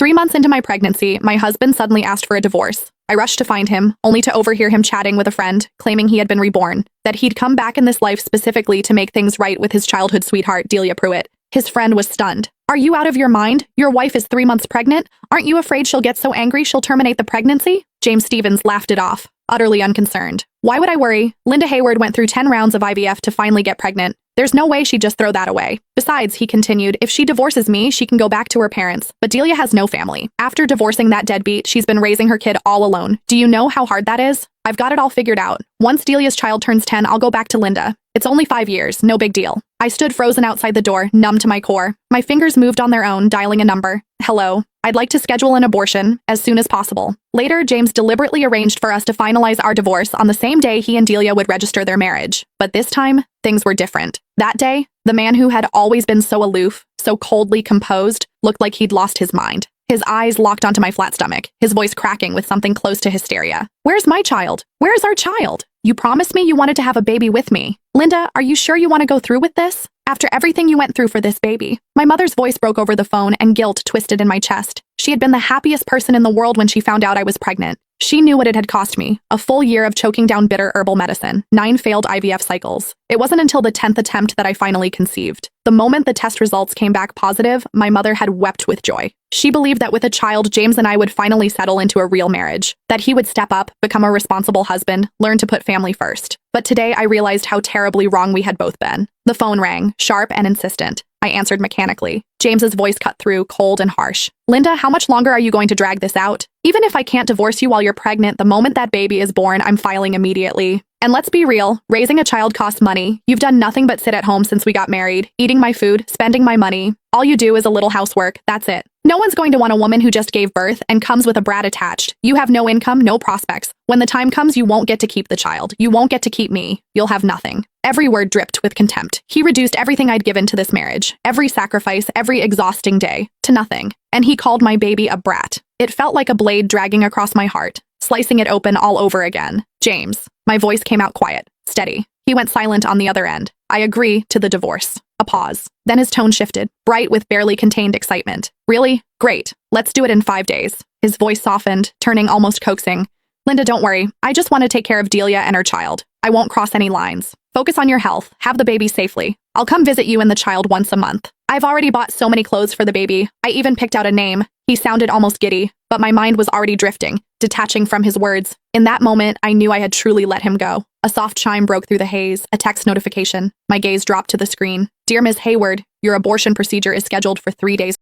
3 months into my pregnancy, my husband suddenly asked for a divorce. I rushed to find him, only to overhear him chatting with a friend, claiming he had been reborn, that he'd come back in this life specifically to make things right with his childhood sweetheart, Delia Pruitt. His friend was stunned. "Are you out of your mind? Your wife is 3 months pregnant? Aren't you afraid she'll get so angry she'll terminate the pregnancy?" James Stevens laughed it off, utterly unconcerned. "Why would I worry? Linda Hayward went through 10 rounds of IVF to finally get pregnant. There's no way she'd just throw that away. Besides," he continued, "if she divorces me, she can go back to her parents. But Delia has no family. After divorcing that deadbeat, she's been raising her kid all alone. Do you know how hard that is? I've got it all figured out. Once Delia's child turns 10, I'll go back to Linda. It's only 5 years, no big deal." I stood frozen outside the door, numb to my core. My fingers moved on their own, dialing a number. "Hello. I'd like to schedule an abortion as soon as possible." Later, James deliberately arranged for us to finalize our divorce on the same day he and Delia would register their marriage. But this time, things were different. That day, the man who had always been so aloof, so coldly composed, looked like he'd lost his mind. His eyes locked onto my flat stomach, his voice cracking with something close to hysteria. "Where's my child? Where's our child? You promised me you wanted to have a baby with me. Linda, are you sure you want to go through with this? After everything you went through for this baby?" My mother's voice broke over the phone and guilt twisted in my chest. She had been the happiest person in the world when she found out I was pregnant. She knew what it had cost me, a full year of choking down bitter herbal medicine, 9 failed IVF cycles. It wasn't until the 10th attempt that I finally conceived. The moment the test results came back positive, my mother had wept with joy. She believed that with a child, James and I would finally settle into a real marriage, that he would step up, become a responsible husband, learn to put family first. But today I realized how terribly wrong we had both been. The phone rang, sharp and insistent. I answered mechanically. James's voice cut through, cold and harsh. "Linda, how much longer are you going to drag this out? Even if I can't divorce you while you're pregnant, the moment that baby is born, I'm filing immediately. And let's be real, raising a child costs money. You've done nothing but sit at home since we got married, eating my food, spending my money. All you do is a little housework, that's it. No one's going to want a woman who just gave birth and comes with a brat attached. You have no income, no prospects. When the time comes, you won't get to keep the child. You won't get to keep me. You'll have nothing." Every word dripped with contempt. He reduced everything I'd given to this marriage, every sacrifice, every exhausting day, to nothing. And he called my baby a brat. It felt like a blade dragging across my heart, slicing it open all over again. "James." My voice came out quiet, steady. He went silent on the other end. "I agree to the divorce." A pause. Then his tone shifted, bright with barely contained excitement. "Really? Great. Let's do it in 5 days." His voice softened, turning almost coaxing. "Linda, don't worry. I just want to take care of Delia and her child. I won't cross any lines. Focus on your health. Have the baby safely. I'll come visit you and the child once a month. I've already bought so many clothes for the baby. I even picked out a name." He sounded almost giddy, but my mind was already drifting, detaching from his words. In that moment, I knew I had truly let him go. A soft chime broke through the haze, a text notification. My gaze dropped to the screen. "Dear Ms. Hayward, your abortion procedure is scheduled for 3 days."